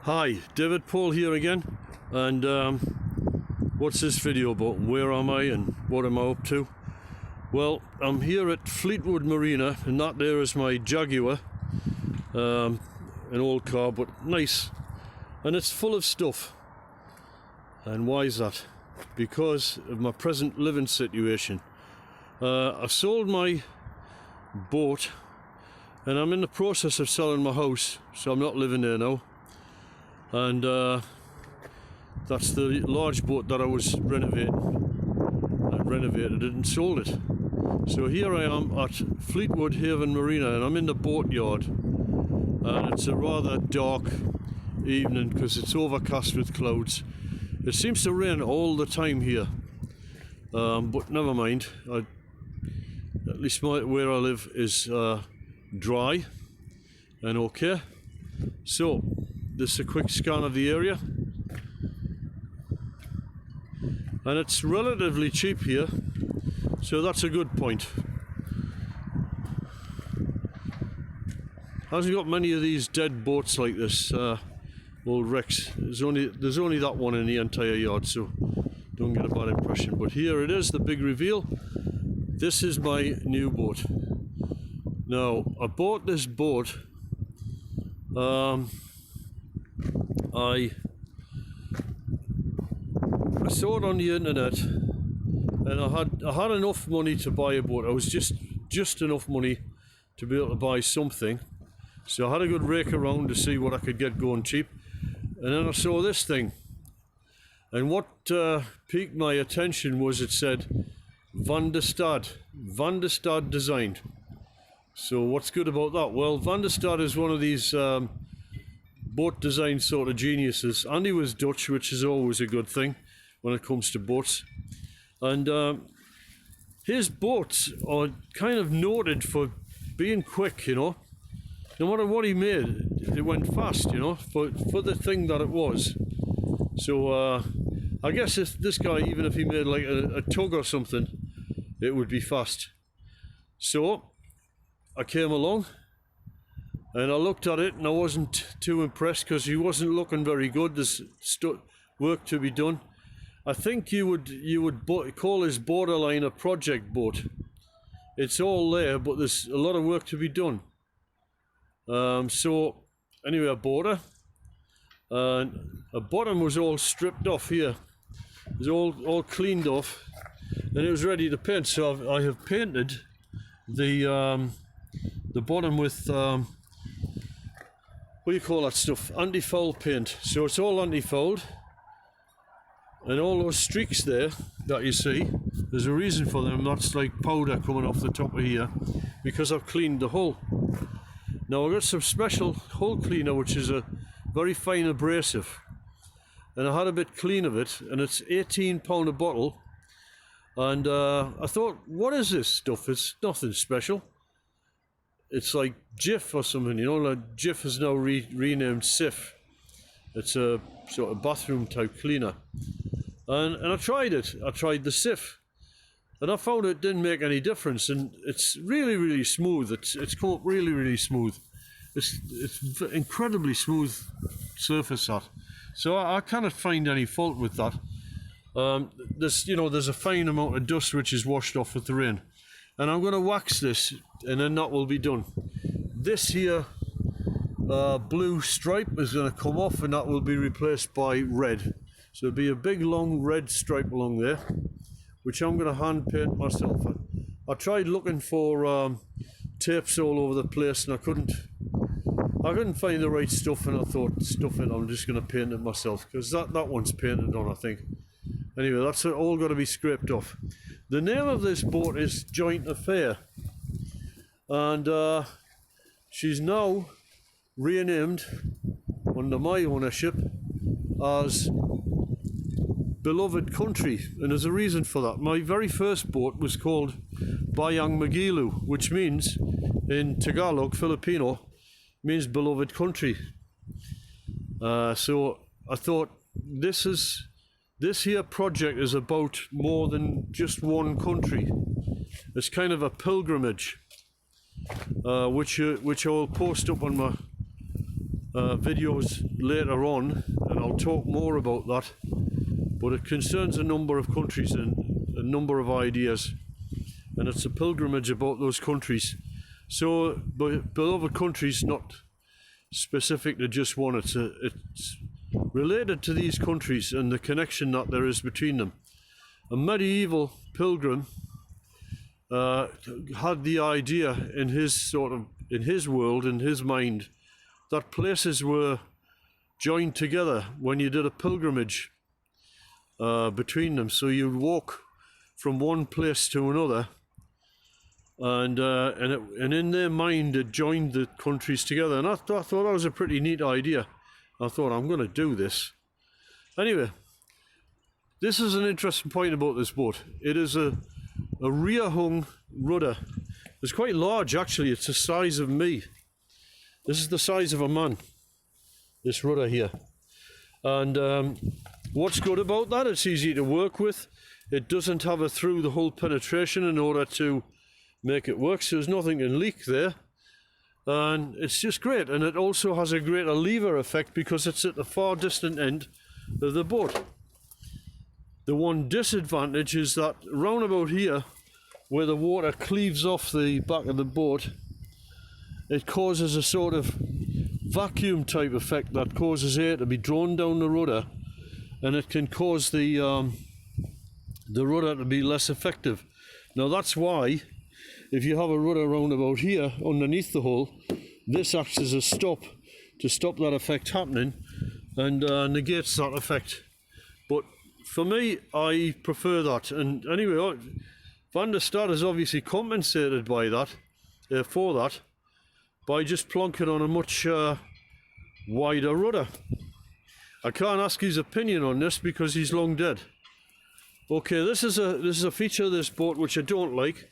Hi, David Paul here again, and what's this video about? Where am I and what am I up to? Well, I'm here at Fleetwood Marina, and that there is my Jaguar, an old car but nice, and it's full of stuff. And why is that? Because of my present living situation. I sold my boat and I'm in the process of selling my house, so I'm not living there now. And that's the large boat that I was renovating. I renovated it and sold it. So here I am at Fleetwood Haven Marina, and I'm in the boatyard, and it's a rather dark evening because it's overcast with clouds. It seems to rain all the time here, but never mind. At least where I live is dry and okay. So this is a quick scan of the area, and it's relatively cheap here, so that's a good point. Hasn't got many of these dead boats like this, old wrecks. There's only that one in the entire yard, so don't get a bad impression. But here it is, the big reveal. This is my new boat. Now, I bought this boat. I saw it on the internet, and I had enough money to buy a boat. I was just enough money to be able to buy something. So I had a good rake around to see what I could get going cheap, and then I saw this thing. And what piqued my attention was it said Van der Stad designed. So what's good about that? Well, Van der Stad is one of these boat design sort of geniuses. Andy was Dutch, which is always a good thing when it comes to boats. And his boats are kind of noted for being quick, you know. No matter what he made, it went fast, you know, for the thing that it was. So I guess if this guy, even if he made like a tug or something, it would be fast. So I came along and I looked at it, and I wasn't too impressed because he wasn't looking very good. There's work to be done. I think you would call this borderline a project boat. It's all there, but there's a lot of work to be done. So anyway, I bought her, and the bottom was all stripped off here. It was all cleaned off, and it was ready to paint. So I have painted the bottom with what do you call that stuff? Anti-foul paint. So it's all anti-fouled, and all those streaks there that you see, there's a reason for them. That's like powder coming off the top of here, because I've cleaned the hull. Now I've got some special hull cleaner, which is a very fine abrasive, and I had a bit clean of it, and it's £18 a bottle. And I thought, what is this stuff? It's nothing special. It's like Jif or something, you know, like Jif is now renamed Sif. It's a sort of bathroom type cleaner. And I tried it. I tried the Sif, and I found it didn't make any difference. And it's really, really smooth. It's come up really, really smooth. It's incredibly smooth surface that. So I cannot find any fault with that. There's a fine amount of dust which is washed off with the rain. And I'm going to wax this, and then that will be done. This here blue stripe is going to come off, and that will be replaced by red. So it'll be a big long red stripe along there, which I'm going to hand paint myself. I tried looking for tapes all over the place, and I couldn't find the right stuff, and I thought, stuff it, I'm just going to paint it myself, because that one's painted on, I think. Anyway, that's all got to be scraped off. The name of this boat is Joint Affair, and she's now renamed under my ownership as Beloved Country, and there's a reason for that. My very first boat was called Bayang Magiliw, which means, in Tagalog, Filipino, means beloved country. So I thought this here project is about more than just one country. It's kind of a pilgrimage, which I will post up on my videos later on, and I'll talk more about that, but it concerns a number of countries and a number of ideas, and it's a pilgrimage about those countries. So, beloved countries, not specific to just one, it's related to these countries and the connection that there is between them. A medieval pilgrim had the idea in his world, in his mind, that places were joined together when you did a pilgrimage between them. So you'd walk from one place to another, and in their mind it joined the countries together. And I thought that was a pretty neat idea. I thought, I'm going to do this. Anyway, this is an interesting point about this boat. It is a rear hung rudder. It's quite large, actually. It's the size of me. This is the size of a man, this rudder here. And what's good about that, it's easy to work with. It doesn't have a through the hull penetration in order to make it work, so there's nothing can leak there. And it's just great. And it also has a greater lever effect because it's at the far distant end of the boat. The one disadvantage is that round about here, where the water cleaves off the back of the boat, it causes a sort of vacuum type effect that causes air to be drawn down the rudder, and it can cause the rudder to be less effective. Now that's why, if you have a rudder round about here underneath the hull, this acts as a stop to stop that effect happening and negates that effect. But for me, I prefer that. And anyway, Van der Stad has obviously compensated by that, for that, by just plonking on a much wider rudder. I can't ask his opinion on this because he's long dead. Okay, this is a feature of this boat which I don't like,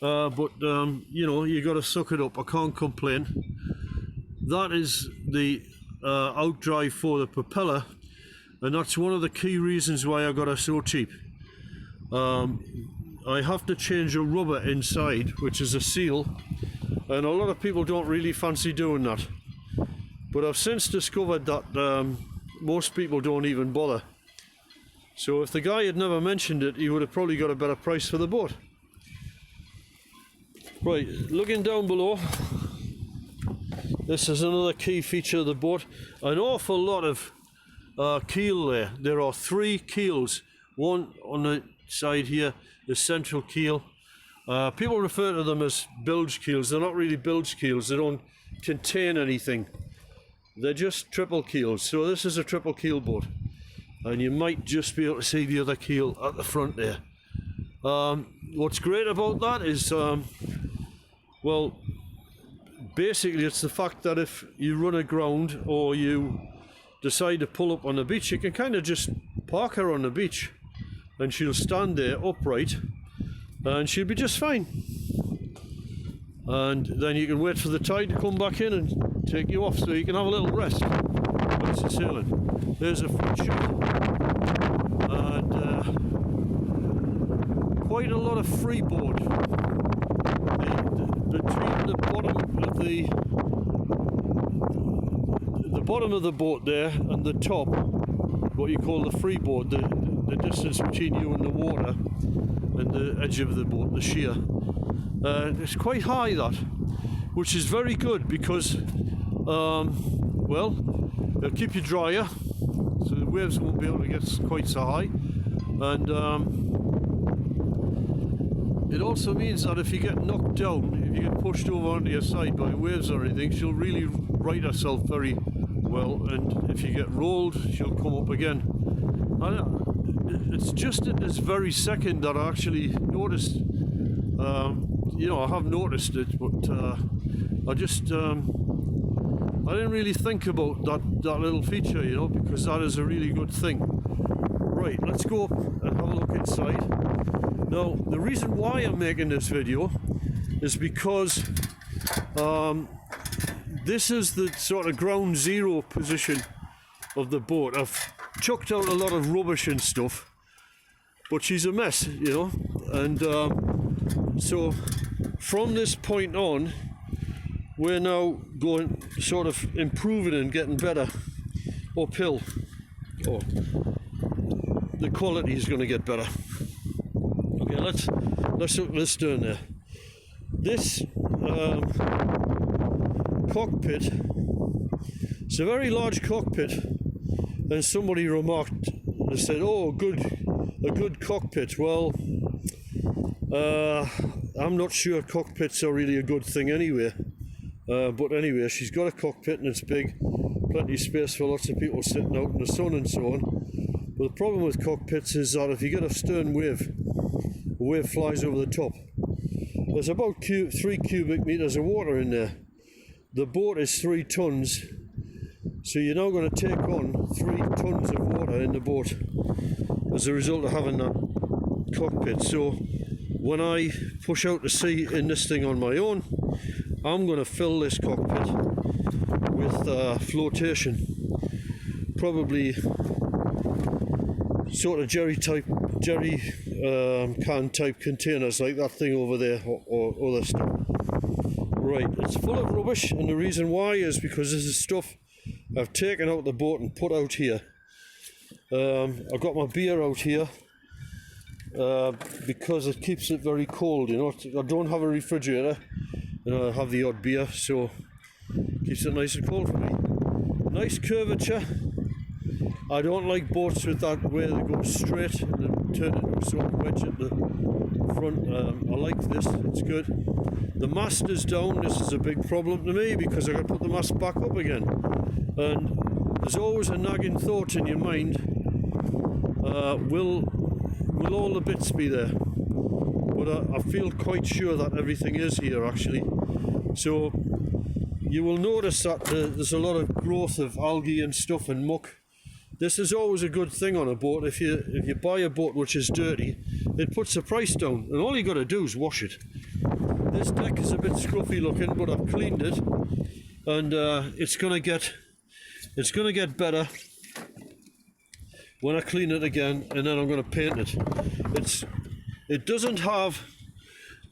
but you know, you got to suck it up. I can't complain. That is the outdrive for the propeller, and that's one of the key reasons why I got it so cheap. I have to change a rubber inside, which is a seal, and a lot of people don't really fancy doing that. But I've since discovered that most people don't even bother. So if the guy had never mentioned it, he would have probably got a better price for the boat. Right, looking down below, this is another key feature of the boat. An awful lot of keel there. There are 3 keels. One on the side here, the central keel. People refer to them as bilge keels. They're not really bilge keels. They don't contain anything. They're just triple keels. So this is a triple keel boat. And you might just be able to see the other keel at the front there. What's great about that is, well, basically it's the fact that if you run aground or you decide to pull up on the beach, you can kind of just park her on the beach and she'll stand there upright and she'll be just fine. And then you can wait for the tide to come back in and take you off so you can have a little rest whilst you're sailing. There's a front shot, and quite a lot of freeboard between the bottom of the boat there and the top, what you call the freeboard, the distance between you and the water and the edge of the boat, the sheer. It's quite high, that, which is very good because, well, it'll keep you drier, so the waves won't be able to get quite so high, and it also means that if you get knocked down, if you get pushed over onto your side by waves or anything, she'll really right herself very well, and if you get rolled, she'll come up again. And it's just at this very second that I actually noticed. You know, I have noticed it, but I didn't really think about that little feature, you know, because that is a really good thing. Right, let's go up and have a look inside. Now, the reason why I'm making this video is because this is the sort of ground zero position of the boat. I've chucked out a lot of rubbish and stuff, but she's a mess, you know, and so from this point on, we're now going, sort of improving and getting better uphill. Oh, the quality is going to get better. Okay, let's look at this down there. This cockpit, it's a very large cockpit, and somebody remarked, they said, "Oh, a good cockpit." Well, I'm not sure cockpits are really a good thing anyway. But anyway, she's got a cockpit and it's big, plenty of space for lots of people sitting out in the sun and so on. But the problem with cockpits is that if you get a stern wave, a wave flies over the top. There's about 3 cubic meters of water in there. The boat is 3 tons, so you're now going to take on 3 tons of water in the boat as a result of having that cockpit. So when I push out to sea in this thing on my own, I'm going to fill this cockpit with flotation, probably sort of jerry can type containers like that thing over there, or other stuff. Right, it's full of rubbish, and the reason why is because this is stuff I've taken out the boat and put out here. I've got my beer out here because it keeps it very cold. You know, I don't have a refrigerator, and I have the odd beer, so it keeps it nice and cold for me. Nice curvature. I don't like boats with that where they go straight and then turn into a sort of wedge at the front. I like this, it's good. The mast is down. This is a big problem to me because I've got to put the mast back up again. And there's always a nagging thought in your mind, will all the bits be there? But I feel quite sure that everything is here actually. So you will notice that there's a lot of growth of algae and stuff and muck. This is always a good thing on a boat. If you buy a boat which is dirty, it puts the price down, and all you got to do is wash it. This deck is a bit scruffy looking, but I've cleaned it, and it's gonna get better when I clean it again, and then I'm going to paint it. It doesn't have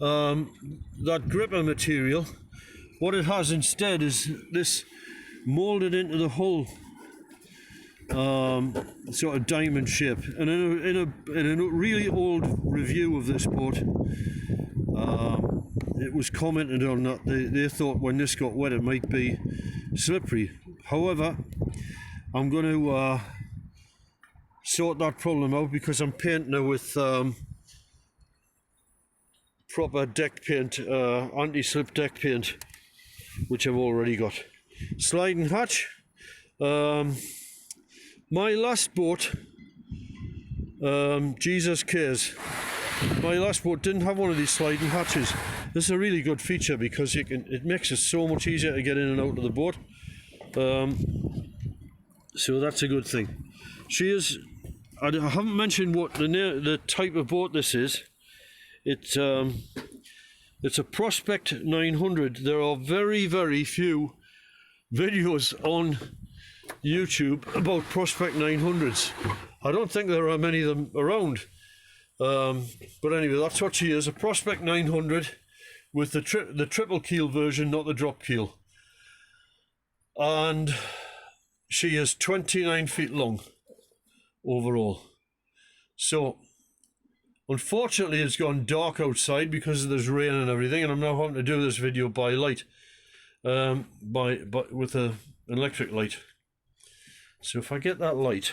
that gripper material. What it has instead is this molded into the hull sort of diamond shape. And in a really old review of this boat, it was commented on that they thought when this got wet it might be slippery. However, I'm going to sort that problem out because I'm painting it with proper deck paint, anti-slip deck paint, which I've already got. Sliding hatch. My last boat, Jesus cares, my last boat didn't have one of these sliding hatches. This is a really good feature because it makes it so much easier to get in and out of the boat. So that's a good thing. I haven't mentioned what the type of boat this is. It's a Prospect 900. There are very, very few videos on YouTube about Prospect 900s. I don't think there are many of them around. But anyway, that's what she is, a Prospect 900 with the triple keel version, not the drop keel. And she is 29 feet long overall. So unfortunately it's gone dark outside because there's rain and everything, and I'm now having to do this video by light, with an electric light. So if I get that light,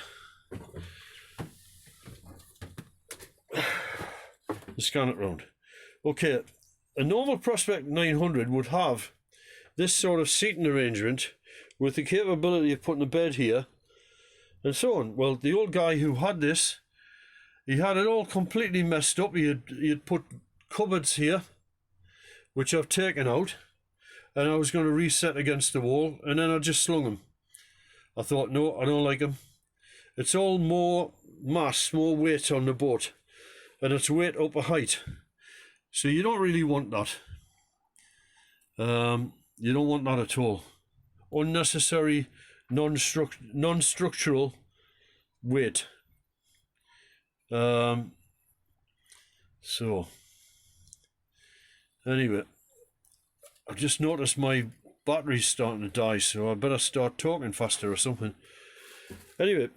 scan it round. Okay, a normal Prospect 900 would have this sort of seating arrangement with the capability of putting a bed here and so on. Well, the old guy who had this, he had it all completely messed up. He had put cupboards here, which I've taken out, and I was going to reset against the wall, and then I just slung them. I thought, no, I don't like them. It's all more mass, more weight on the boat, and it's weight up a height. So you don't really want that. You don't want that at all. Unnecessary, non-structural weight. So anyway, I've just noticed my battery's starting to die, so I better start talking faster or something. Anyway,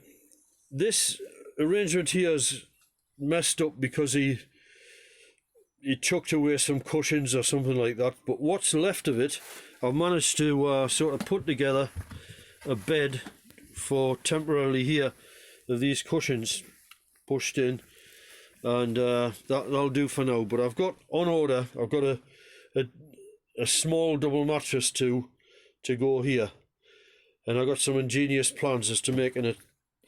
this arrangement here is messed up because he chucked away some cushions or something like that, but what's left of it, I've managed to sort of put together a bed for temporarily here of these cushions pushed in, and that'll do for now. But I've got on order, I've got a small double mattress to go here, and I've got some ingenious plans as to making it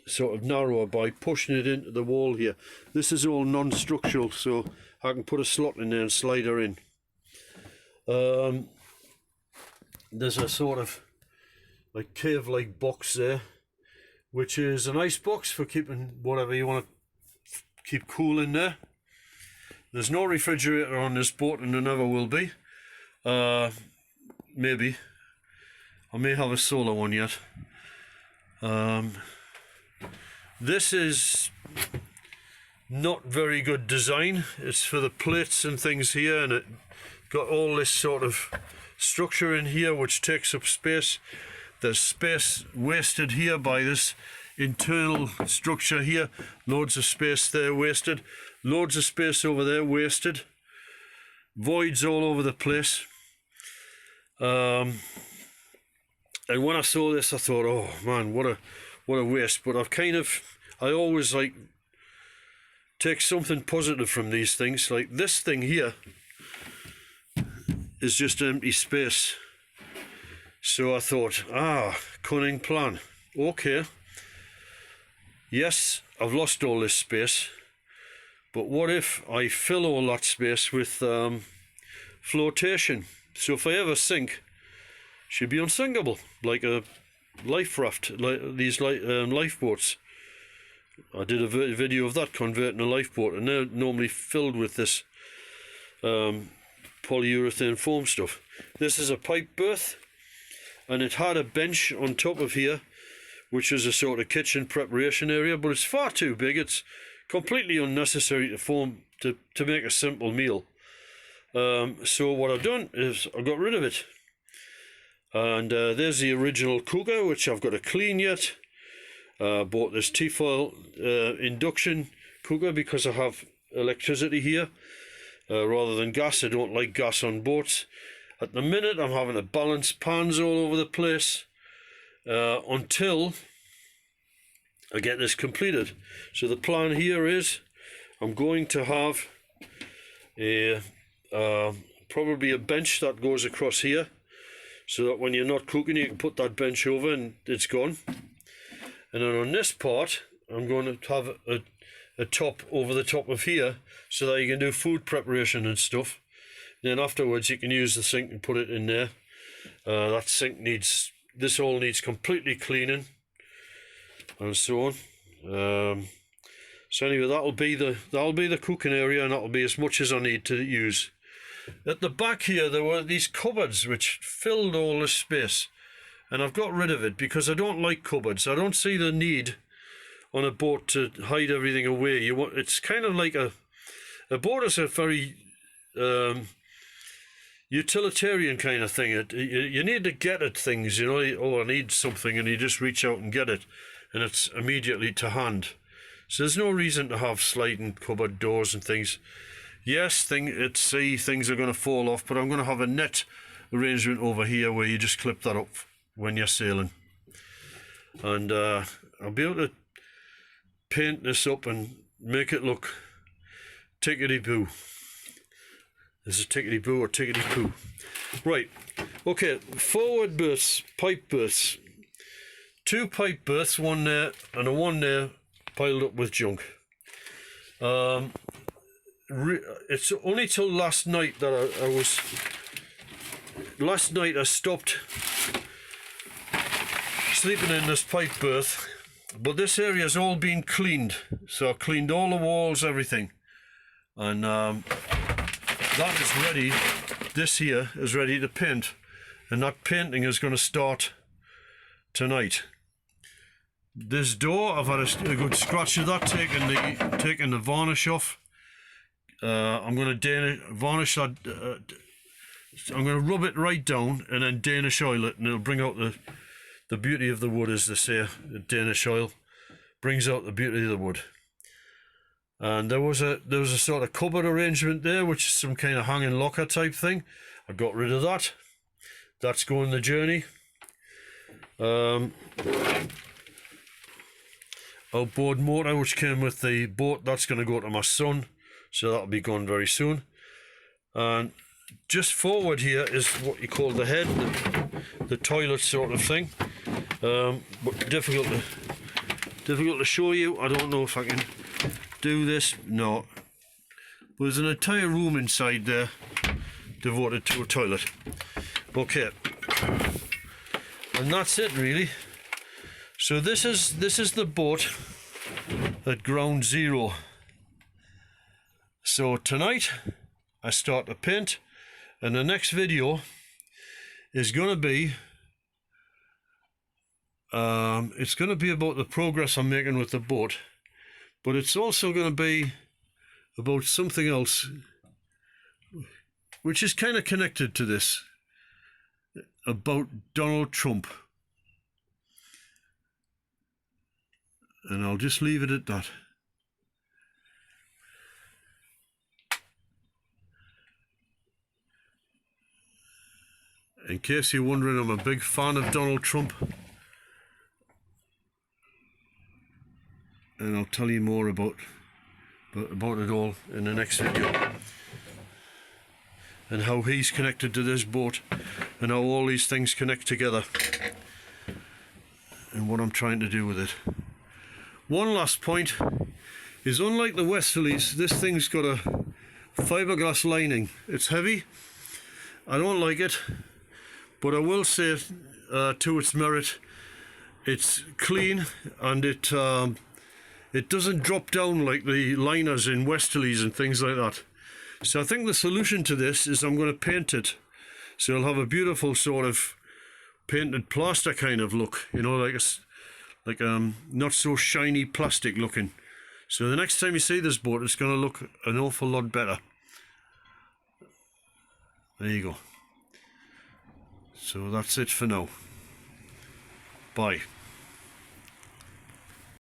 sort of narrower by pushing it into the wall here. This is all non-structural, so I can put a slot in there and slide her in. There's a sort of like cave-like box there, which is an ice box for keeping whatever you want to keep cool in there. There's no refrigerator on this boat, and there never will be. Maybe I may have a solar one yet. This is not very good design. It's for the plates and things here, and it got all this sort of structure in here which takes up space. There's space wasted here by this internal structure here. Loads of space there wasted. Loads of space over there wasted. Voids all over the place. And when I saw this, I thought, oh man, what a waste. But I always like take something positive from these things. Like this thing here is just empty space. So I thought, cunning plan. Okay. Yes, I've lost all this space, but what if I fill all that space with flotation? So if I ever sink, it should be unsinkable, like a life raft, like these lifeboats. I did a video of that, converting a lifeboat, and they're normally filled with this polyurethane foam stuff. This is a pipe berth, and it had a bench on top of here, which is a sort of kitchen preparation area, but it's far too big. It's completely unnecessary to make a simple meal. So what I've done is I got rid of it, and there's the original cooker, which I've got to clean yet. Bought this T-foil induction cooker because I have electricity here rather than gas. I don't like gas on boats. At the minute I'm having to balance pans all over the place until I get this completed. So the plan here is I'm going to have probably a bench that goes across here, so that when you're not cooking you can put that bench over and it's gone. And then on this part I'm going to have a top over the top of here so that you can do food preparation and stuff. Then afterwards you can use the sink and put it in there. That sink all needs completely cleaning and so on. So anyway, that'll be the cooking area, and that'll be as much as I need to use. At the back here there were these cupboards which filled all this space, and I've got rid of it because I don't like cupboards. I don't see the need on a boat to hide everything away. It's kind of like a boat is a very utilitarian kind of thing. You need to get at things, you know. Oh, I need something, and you just reach out and get it, and it's immediately to hand. So there's no reason to have sliding cupboard doors and things. Yes, at sea things are going to fall off, but I'm going to have a net arrangement over here where you just clip that up when you're sailing, and I'll be able to paint this up and make it look tickety-boo. This is tickety-boo or tickety-poo. Right, okay, forward berths, pipe berths. 2 pipe berths, one there and one there, piled up with junk. It's only till last night that last night I stopped sleeping in this pipe berth, but this area's all been cleaned. So I cleaned all the walls, everything, and that is ready. This here is ready to paint, and that painting is going to start tonight. This door, I've had a good scratch of that, taking the varnish off. I'm going to varnish that So I'm going to rub it right down and then Danish oil it, and it'll bring out the beauty of the wood, as they say. The Danish oil brings out the beauty of the wood. And there was a sort of cupboard arrangement there, which is some kind of hanging locker type thing. I got rid of that. That's going the journey. Outboard motor, which came with the boat, that's going to go to my son, so that'll be gone very soon. And just forward here is what you call the head, the toilet sort of thing. But difficult to show you. I don't know if I can do this. No, but there's an entire room inside there devoted to a toilet. Okay, and that's it really. So this is the boat at ground zero. So tonight I start to paint, and the next video is going to be it's going to be about the progress I'm making with the boat, but it's also going to be about something else which is kind of connected to this, about Donald Trump. And I'll just leave it at that. In case you're wondering, I'm a big fan of Donald Trump. And I'll tell you more about it all in the next video. And how he's connected to this boat, and how all these things connect together. And what I'm trying to do with it. One last point is, unlike the Westerlies, this thing's got a fiberglass lining. It's heavy. I don't like it, but I will say to its merit, it's clean, and it doesn't drop down like the liners in Westerlies and things like that. So I think the solution to this is I'm going to paint it, so it'll have a beautiful sort of painted plaster kind of look, you know, like not so shiny plastic looking. So the next time you see this boat, it's going to look an awful lot better. There you go. So that's it for now. Bye.